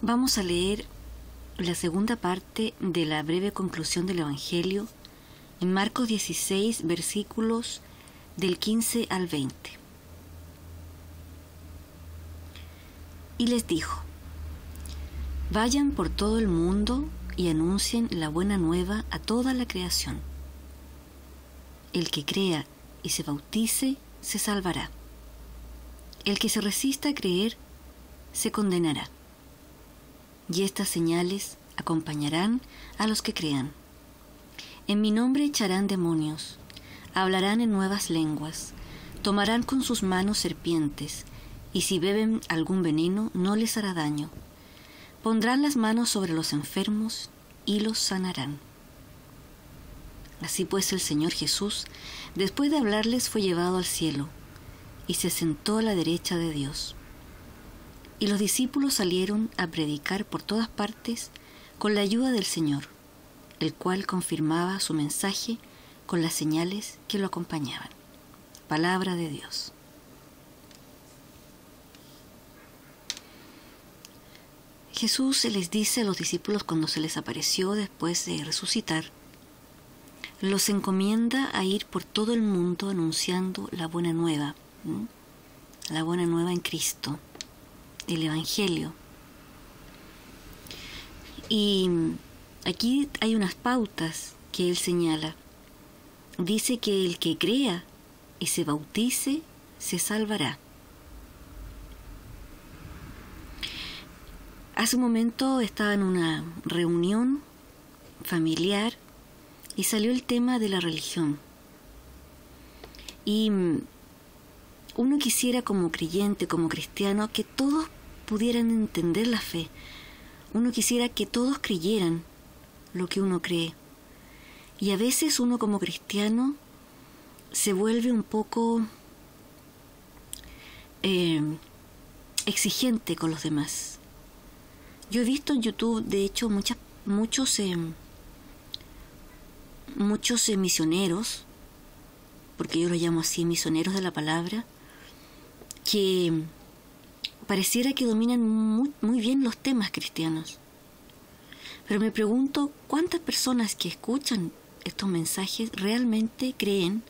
Vamos a leer la segunda parte de la breve conclusión del Evangelio en Marcos 16, versículos del 15 al 20. Y les dijo: vayan por todo el mundo y anuncien la buena nueva a toda la creación. El que crea y se bautice se salvará. El que se resista a creer se condenará. Y estas señales acompañarán a los que crean. En mi nombre echarán demonios, hablarán en nuevas lenguas, tomarán con sus manos serpientes, y si beben algún veneno no les hará daño. Pondrán las manos sobre los enfermos y los sanarán. Así pues, el Señor Jesús, después de hablarles, fue llevado al cielo y se sentó a la derecha de Dios. Y los discípulos salieron a predicar por todas partes con la ayuda del Señor, el cual confirmaba su mensaje con las señales que lo acompañaban. Palabra de Dios. Jesús se les dice a los discípulos cuando se les apareció después de resucitar, los encomienda a ir por todo el mundo anunciando la buena nueva, la buena nueva en Cristo, el Evangelio. Y aquí hay unas pautas que él señala. Dice que el que crea y se bautice se salvará. Hace un momento estaba en una reunión familiar y salió el tema de la religión. Y uno quisiera, como creyente, como cristiano, que todos pudieran entender la fe. Uno quisiera que todos creyeran lo que uno cree. Y a veces uno como cristiano se vuelve un poco exigente con los demás. Yo he visto en YouTube, de hecho, muchos misioneros, porque yo los llamo así, misioneros de la palabra, que pareciera que dominan muy bien los temas cristianos. Pero me pregunto, ¿cuántas personas que escuchan estos mensajes realmente creen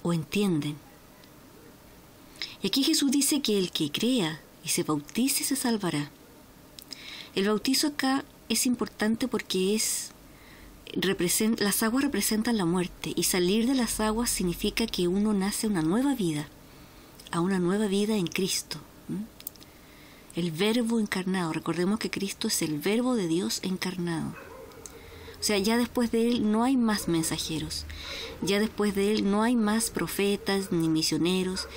o entienden? Y aquí Jesús dice que el que crea y se bautice se salvará. El bautizo acá es importante porque las aguas representan la muerte, y salir de las aguas significa que uno nace a una nueva vida en Cristo. El Verbo encarnado. Recordemos que Cristo es el Verbo de Dios encarnado. O sea, ya después de Él no hay más mensajeros. Ya después de Él no hay más profetas ni misioneros.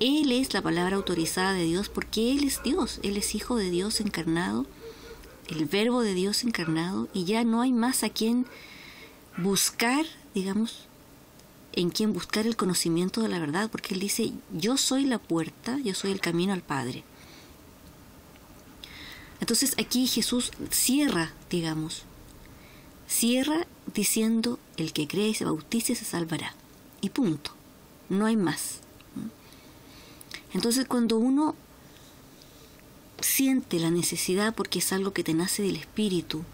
Él es la palabra autorizada de Dios porque Él es Dios. Él es Hijo de Dios encarnado, el Verbo de Dios encarnado, y ya no hay más a quien buscar, digamos, en quien buscar el conocimiento de la verdad, porque Él dice: yo soy la puerta, yo soy el camino al Padre. Entonces aquí Jesús cierra diciendo: el que cree y se bautice se salvará, y punto, no hay más. Entonces, cuando uno siente la necesidad, porque es algo que te nace del Espíritu,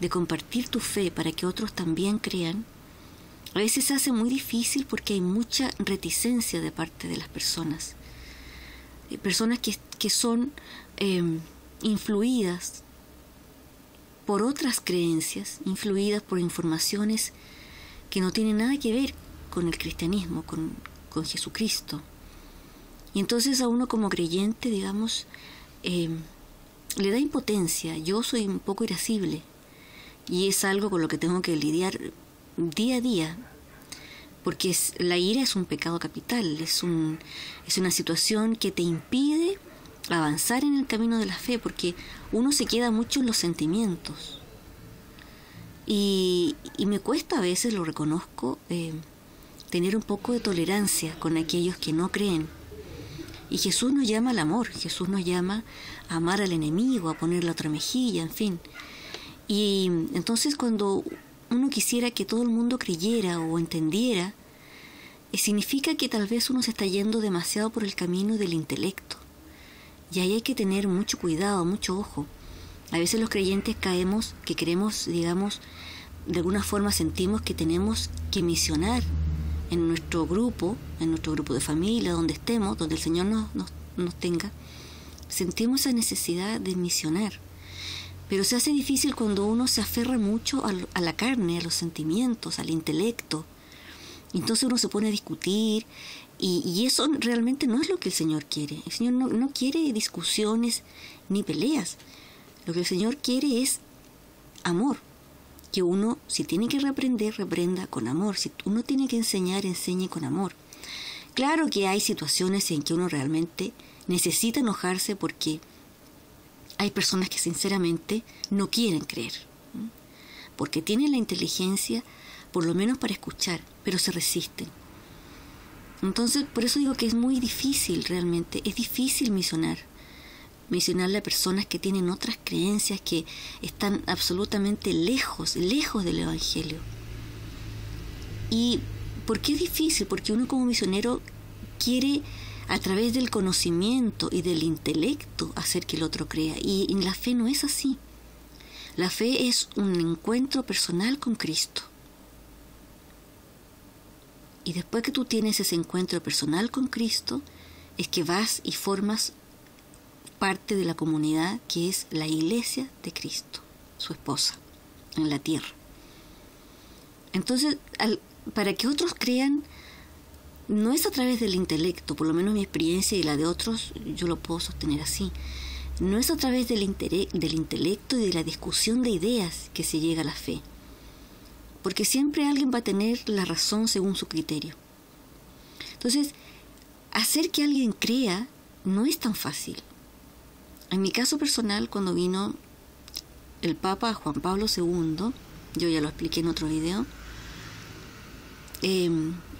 de compartir tu fe para que otros también crean, a veces se hace muy difícil porque hay mucha reticencia de parte de las personas. Personas que son influidas por otras creencias, influidas por informaciones que no tienen nada que ver con el cristianismo, con Jesucristo. Y entonces a uno como creyente, digamos, le da impotencia. Yo soy un poco irascible y es algo con lo que tengo que lidiar día a día, porque la ira es un pecado capital, es una situación que te impide avanzar en el camino de la fe, porque uno se queda mucho en los sentimientos y me cuesta a veces, lo reconozco, tener un poco de tolerancia con aquellos que no creen. Y Jesús nos llama al amor, Jesús nos llama a amar al enemigo, a poner la otra mejilla, en fin. Y entonces, cuando uno quisiera que todo el mundo creyera o entendiera, significa que tal vez uno se está yendo demasiado por el camino del intelecto. Y ahí hay que tener mucho cuidado, mucho ojo, A veces los creyentes caemos que queremos, digamos, de alguna forma sentimos que tenemos que misionar en nuestro grupo de familia, donde estemos, donde el Señor nos tenga. Sentimos esa necesidad de misionar. Pero se hace difícil cuando uno se aferra mucho a la carne, a los sentimientos, al intelecto. Entonces uno se pone a discutir y eso realmente no es lo que el Señor quiere. El Señor no quiere discusiones ni peleas. Lo que el Señor quiere es amor. Que uno, si tiene que reprender, reprenda con amor. Si uno tiene que enseñar, enseñe con amor. Claro que hay situaciones en que uno realmente necesita enojarse porque hay personas que sinceramente no quieren creer, porque tienen la inteligencia, por lo menos para escuchar, pero se resisten. Entonces, por eso digo que es muy difícil realmente, es difícil misionarle a personas que tienen otras creencias, que están absolutamente lejos del Evangelio. ¿Y por qué es difícil? Porque uno como misionero quiere, a través del conocimiento y del intelecto, hacer que el otro crea. Y en la fe no es así. La fe es un encuentro personal con Cristo. Y después que tú tienes ese encuentro personal con Cristo, es que vas y formas parte de la comunidad que es la iglesia de Cristo, su esposa, en la tierra. Entonces, para que otros crean, no es a través del intelecto, por lo menos mi experiencia y la de otros, yo lo puedo sostener así. No es a través del intelecto y de la discusión de ideas que se llega a la fe. Porque siempre alguien va a tener la razón según su criterio. Entonces, hacer que alguien crea no es tan fácil. En mi caso personal, cuando vino el Papa Juan Pablo II, yo ya lo expliqué en otro video,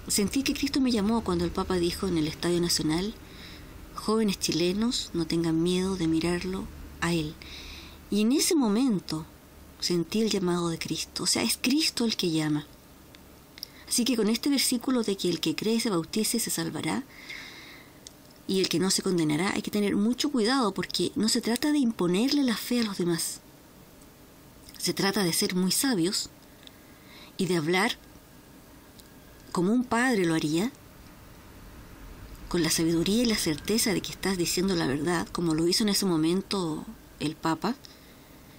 sentí que Cristo me llamó cuando el Papa dijo en el Estadio Nacional: jóvenes chilenos, no tengan miedo de mirarlo a Él. Y en ese momento sentí el llamado de Cristo. O sea, es Cristo el que llama. Así que con este versículo de que el que cree y se bautice se salvará, y el que no se condenará, hay que tener mucho cuidado, porque no se trata de imponerle la fe a los demás. Se trata de ser muy sabios y de hablar como un padre lo haría, con la sabiduría y la certeza de que estás diciendo la verdad, como lo hizo en ese momento el Papa,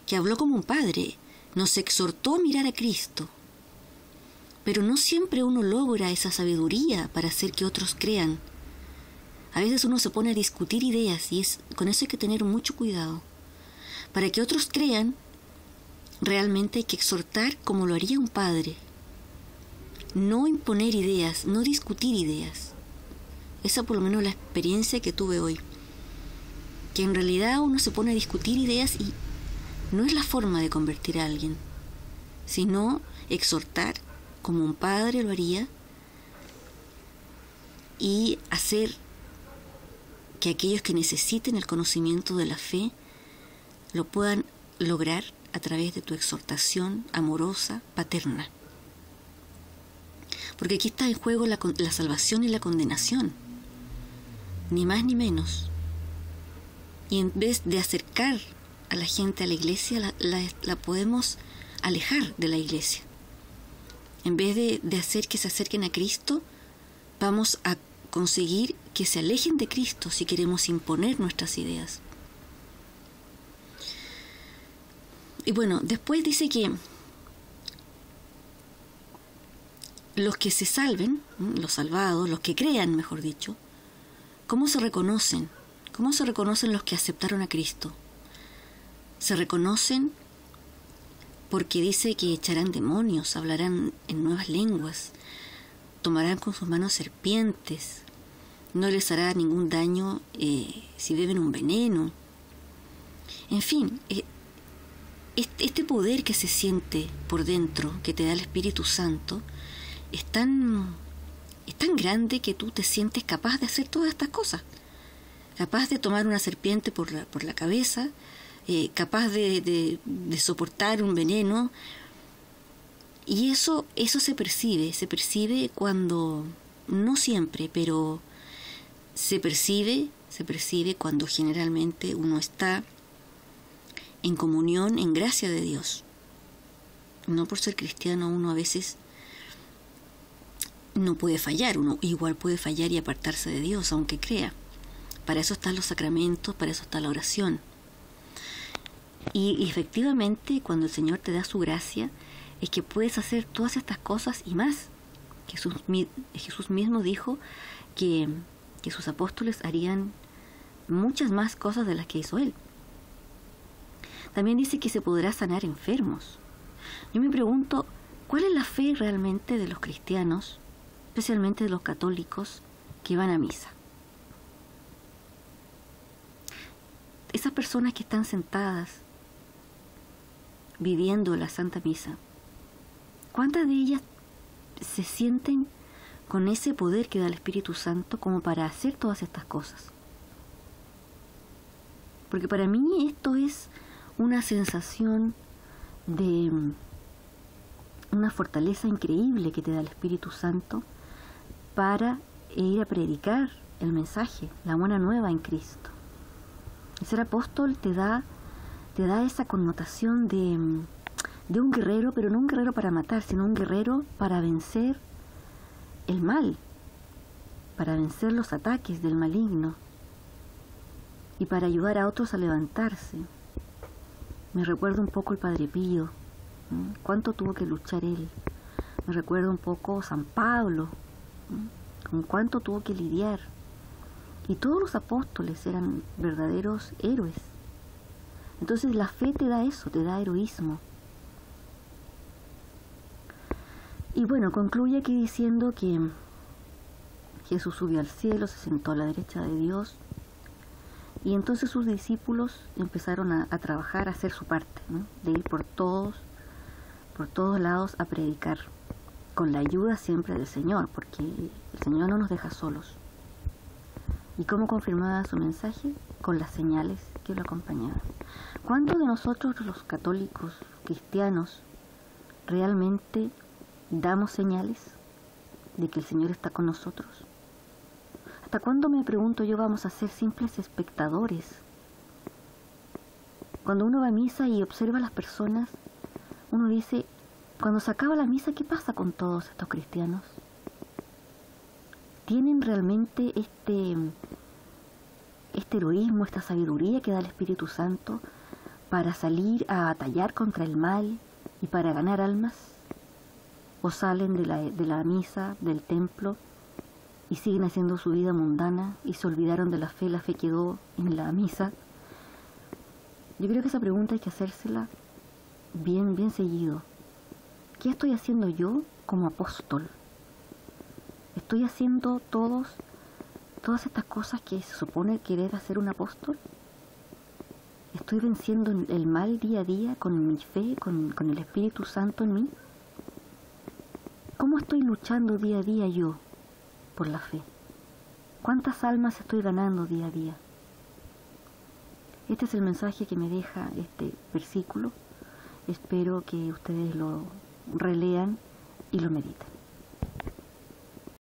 que habló como un padre, nos exhortó a mirar a Cristo. Pero no siempre uno logra esa sabiduría para hacer que otros crean. A veces uno se pone a discutir ideas y con eso hay que tener mucho cuidado. Para que otros crean, realmente hay que exhortar como lo haría un padre. No imponer ideas, no discutir ideas. Esa por lo menos la experiencia que tuve hoy. Que en realidad uno se pone a discutir ideas y no es la forma de convertir a alguien, sino exhortar como un padre lo haría y hacer que aquellos que necesiten el conocimiento de la fe lo puedan lograr a través de tu exhortación amorosa, paterna. Porque aquí está en juego la salvación y la condenación, ni más ni menos. Y en vez de acercar a la gente a la iglesia, la podemos alejar de la iglesia. En vez de hacer que se acerquen a Cristo, vamos a conseguir que se alejen de Cristo si queremos imponer nuestras ideas. Y bueno, después dice que los que se salven, los salvados, los que crean, mejor dicho, ¿cómo se reconocen? ¿Cómo se reconocen los que aceptaron a Cristo? Se reconocen porque dice que echarán demonios, hablarán en nuevas lenguas, tomarán con sus manos serpientes, no les hará ningún daño si beben un veneno. En fin, este poder que se siente por dentro, que te da el Espíritu Santo, es tan grande que tú te sientes capaz de hacer todas estas cosas. Capaz de tomar una serpiente por la cabeza, capaz de soportar un veneno. Y eso se percibe cuando, no siempre, pero se percibe cuando generalmente uno está en comunión, en gracia de Dios. No por ser cristiano uno a veces no puede fallar, uno igual puede fallar y apartarse de Dios, aunque crea. Para eso están los sacramentos, para eso está la oración. Y efectivamente, cuando el Señor te da su gracia, es que puedes hacer todas estas cosas y más. Jesús mismo dijo que sus apóstoles harían muchas más cosas de las que hizo Él. También dice que se podrá sanar enfermos. Yo me pregunto, ¿cuál es la fe realmente de los cristianos, especialmente de los católicos que van a misa? Esas personas que están sentadas viviendo la Santa Misa, ¿cuántas de ellas se sienten con ese poder que da el Espíritu Santo como para hacer todas estas cosas? Porque para mí esto es una sensación de una fortaleza increíble que te da el Espíritu Santo para ir a predicar el mensaje, la buena nueva en Cristo. El ser apóstol te da esa connotación de un guerrero, pero no un guerrero para matar, sino un guerrero para vencer el mal, para vencer los ataques del maligno y para ayudar a otros a levantarse. Me recuerda un poco el Padre Pío, cuánto tuvo que luchar él. Me recuerda un poco San Pablo, con cuánto tuvo que lidiar. Y todos los apóstoles eran verdaderos héroes. Entonces la fe te da eso, te da heroísmo. Y bueno, concluye aquí diciendo que Jesús subió al cielo, se sentó a la derecha de Dios, y entonces sus discípulos empezaron a trabajar, a hacer su parte, ¿no? De ir por todos lados a predicar, con la ayuda siempre del Señor, porque el Señor no nos deja solos. ¿Y cómo confirmaba su mensaje? Con las señales que lo acompañaban. ¿Cuántos de nosotros, los católicos, cristianos, realmente damos señales de que el Señor está con nosotros? ¿Hasta cuándo, me pregunto yo, vamos a ser simples espectadores? Cuando uno va a misa y observa a las personas, uno dice, cuando se acaba la misa, ¿qué pasa con todos estos cristianos? ¿Tienen realmente este heroísmo, esta sabiduría que da el Espíritu Santo para salir a batallar contra el mal y para ganar almas? ¿O salen de la misa, del templo, y siguen haciendo su vida mundana y se olvidaron de la fe quedó en la misa? Yo creo que esa pregunta hay que hacérsela bien seguido. ¿Qué estoy haciendo yo como apóstol? ¿Estoy haciendo todas estas cosas que se supone querer hacer un apóstol? ¿Estoy venciendo el mal día a día con mi fe, con el Espíritu Santo en mí? ¿Cómo estoy luchando día a día yo por la fe? ¿Cuántas almas estoy ganando día a día? Este es el mensaje que me deja este versículo. Espero que ustedes lo relean y lo mediten.